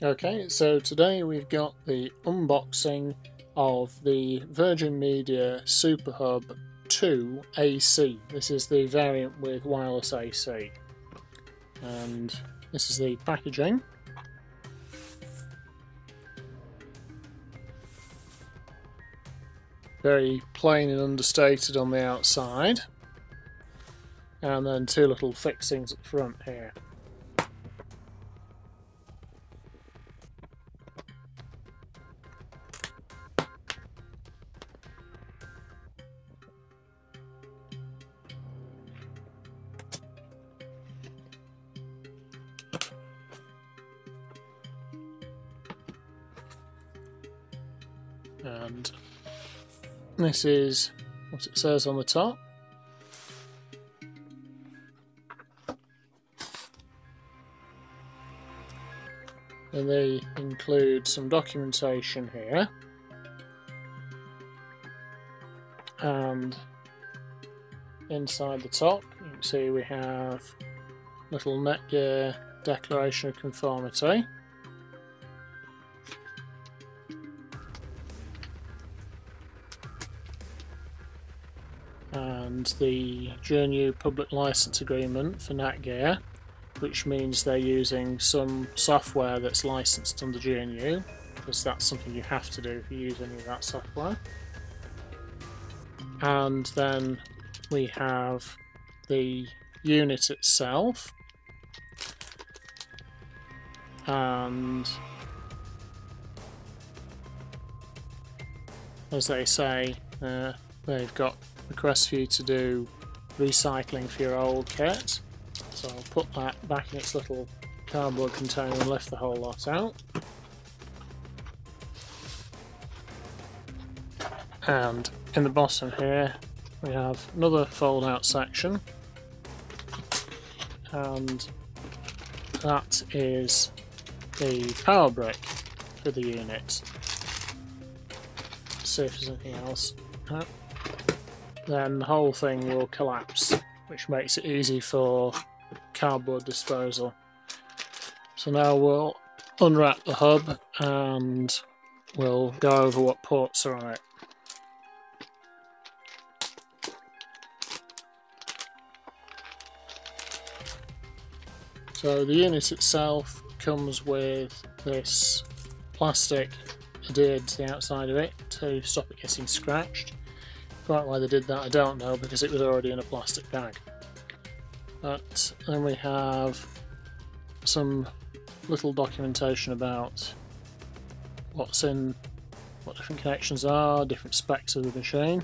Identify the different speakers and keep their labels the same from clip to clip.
Speaker 1: Okay, so today we've got the unboxing of the Virgin Media SuperHub 2 AC. This is the variant with wireless AC. And this is the packaging. Very plain and understated on the outside. And then two little fixings at the front here. And this is what it says on the top. And they include some documentation here. And inside the top, you can see we have little Netgear declaration of conformity. And the GNU public license agreement for Netgear, which means they're using some software that's licensed under GNU, because that's something you have to do if you use any of that software. And then we have the unit itself, and as they say, they've got requests for you to do recycling for your old kit. So I'll put that back in its little cardboard container and lift the whole lot out. And in the bottom here we have another fold out section, and that is the power brick for the unit. Let's see if there's anything else. Then the whole thing will collapse, which makes it easy for cardboard disposal. So now we'll unwrap the hub and we'll go over what ports are on it. So the unit itself comes with this plastic adhered to the outside of it to stop it getting scratched. Quite why they did that I don't know, because it was already in a plastic bag. But then we have some little documentation about what's in, what different connections are, different specs of the machine.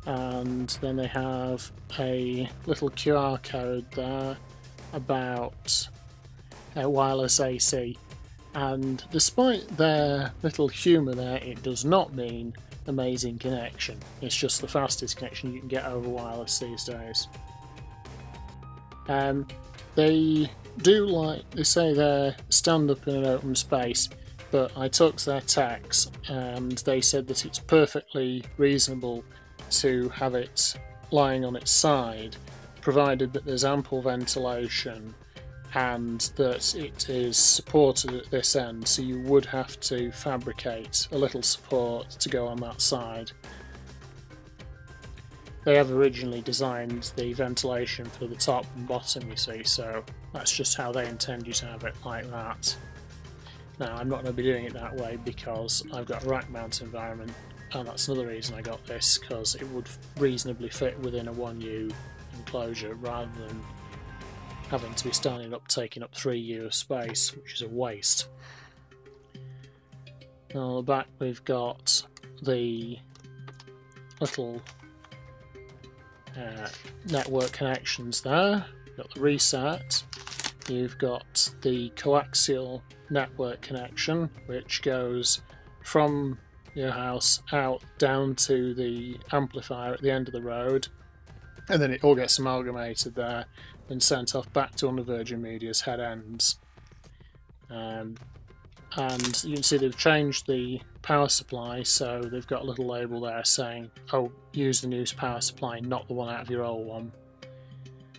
Speaker 1: And then they have a little QR code there about wireless AC. And despite their little humour there, it does not mean amazing connection. It's just the fastest connection you can get over wireless these days. They do they say they stand up in an open space, but I took their text and they said that it's perfectly reasonable to have it lying on its side, provided that there's ample ventilation and that it is supported at this end, so you would have to fabricate a little support to go on that side. They have originally designed the ventilation for the top and bottom, you see, so that's just how they intend you to have it, like that. Now I'm not going to be doing it that way because I've got a rack mount environment, and that's another reason I got this, because it would reasonably fit within a 1U enclosure rather than having to be standing up taking up 3U of space, which is a waste. On the back we've got the little network connections there. You've got the reset, you've got the coaxial network connection, which goes from your house out down to the amplifier at the end of the road, and then it all gets amalgamated there and sent off back to one of Virgin Media's head ends. And you can see they've changed the power supply, so they've got a little label there saying, oh, use the new power supply, not the one out of your old one.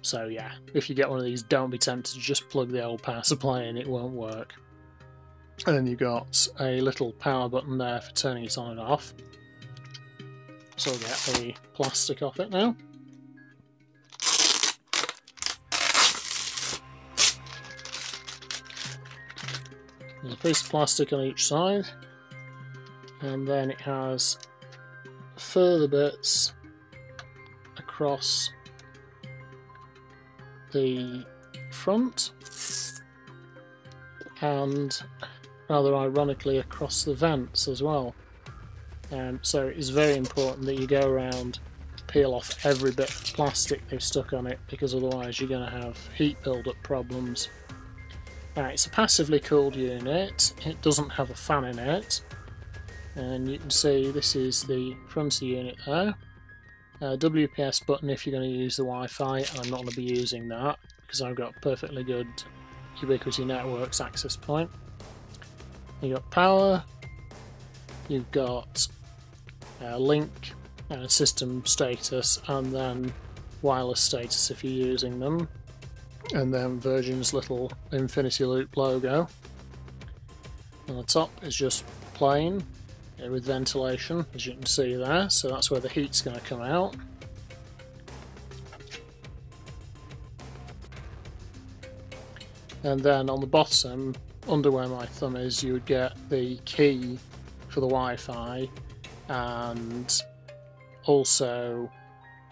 Speaker 1: So yeah, if you get one of these, don't be tempted to just plug the old power supply in, it won't work. And then you've got a little power button there for turning it on and off. So I'll get the plastic off it now. There's a piece of plastic on each side, and then it has further bits across the front, and rather ironically across the vents as well. So it's very important that you go around, peel off every bit of plastic they've stuck on it, because otherwise you're going to have heat build-up problems. It's a passively cooled unit, it doesn't have a fan in it, and you can see this is the front of the unit there. WPS button if you're going to use the Wi-Fi, I'm not going to be using that because I've got perfectly good Ubiquiti Networks access point. You've got power, you've got link, system status, and then wireless status if you're using them. And then Virgin's little infinity loop logo. On the top is just plain with ventilation, as you can see there, so that's where the heat's going to come out. And then on the bottom, under where my thumb is, you would get the key for the Wi-Fi, and also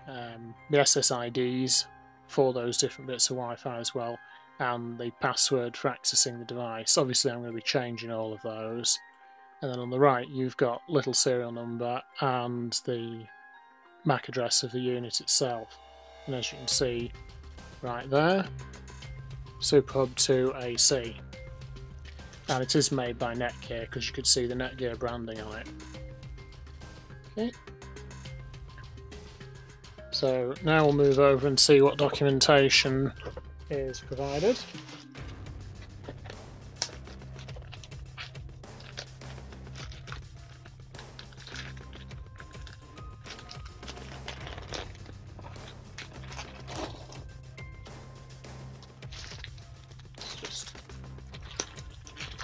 Speaker 1: the SSIDs for those different bits of Wi-Fi as well, and the password for accessing the device. Obviously I'm going to be changing all of those. And then on the right you've got little serial number and the MAC address of the unit itself. And as you can see right there, SuperHub 2 AC. And it is made by Netgear, because you could see the Netgear branding on it. Okay. So now we'll move over and see what documentation is provided. Let's just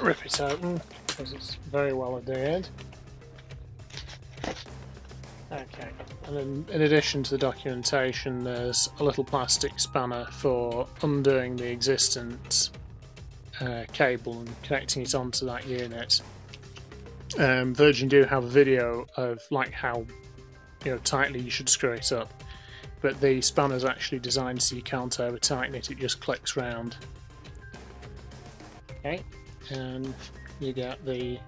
Speaker 1: rip it open because it's very well adhered. Okay, and then in addition to the documentation, there's a little plastic spanner for undoing the existent cable and connecting it onto that unit. Virgin do have a video of like how tightly you should screw it up, but the spanner's actually designed so you can't over tighten it, it just clicks round. Okay, and you get the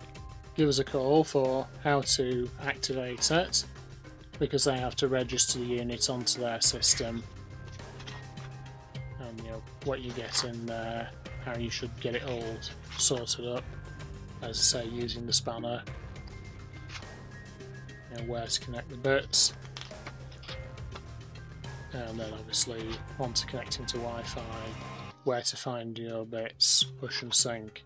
Speaker 1: give us a call for how to activate it, because they have to register the unit onto their system, and what you get in there, how you should get it all sorted up, as I say, using the spanner, where to connect the bits, and then obviously once connecting to Wi-Fi, where to find your bits, push and sync,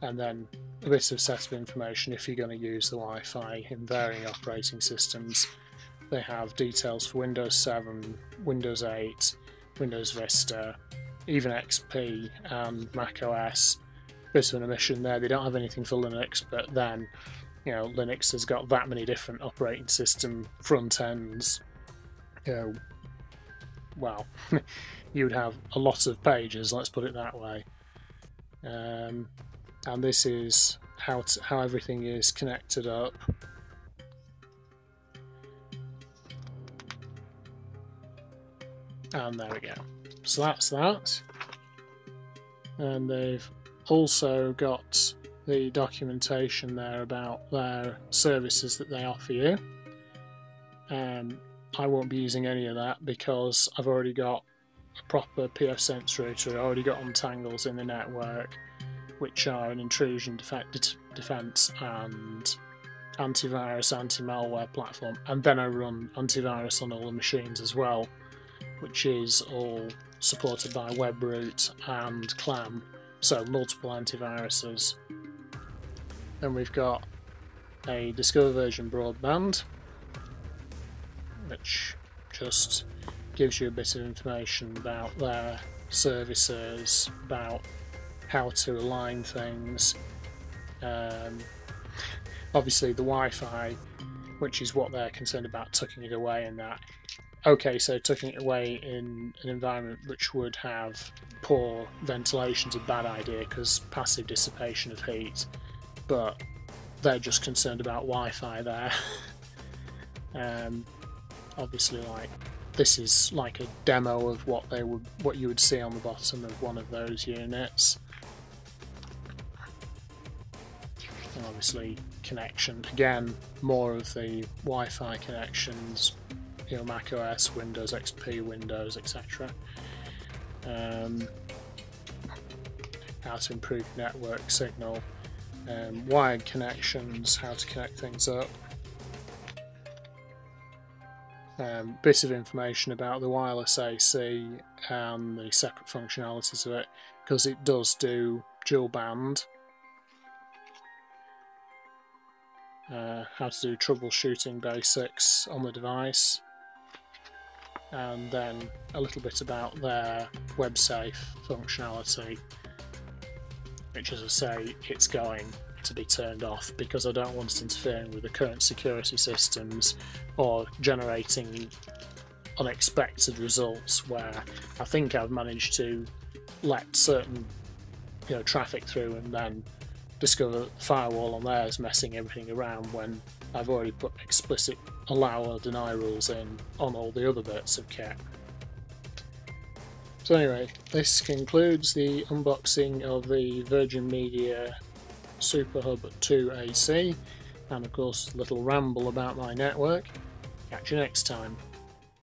Speaker 1: and then a bit of setup information if you're going to use the Wi-Fi in varying operating systems. They have details for Windows 7, Windows 8, Windows Vista, even XP and Mac OS. Bit of an omission there, they don't have anything for Linux, but then Linux has got that many different operating system front ends. Well, you would have a lot of pages, let's put it that way. And this is how everything is connected up. And there we go. So that's that. And they've also got the documentation there about their services that they offer you. I won't be using any of that because I've already got a proper pfSense router, I've already got untangles in the network, which are an intrusion defense and antivirus, anti-malware platform, and then I run antivirus on all the machines as well, which is all supported by WebRoot and Clam, so multiple antiviruses. Then we've got a Discover version broadband, which just gives you a bit of information about their services, about how to align things. Obviously the Wi-Fi, which is what they're concerned about, tucking it away in that. Okay, so tucking it away in an environment which would have poor ventilation is a bad idea because passive dissipation of heat, but they're just concerned about Wi-Fi there. Obviously, like, this is like a demo of what you would see on the bottom of one of those units. And obviously connection, again, more of the Wi-Fi connections, you know, Mac OS, Windows XP, Windows, etc. How to improve network signal, wired connections, how to connect things up. Bit of information about the wireless AC and the separate functionalities of it, because it does do dual band. How to do troubleshooting basics on the device, and then a little bit about their web safe functionality, which, as I say, it's going to be turned off because I don't want it interfering with the current security systems or generating unexpected results where I think I've managed to let certain, you know, traffic through and then discover that the firewall on there is messing everything around when I've already put explicit allow or deny rules in on all the other bits of kit. So anyway, this concludes the unboxing of the Virgin Media SuperHub 2 AC, and of course a little ramble about my network. Catch you next time.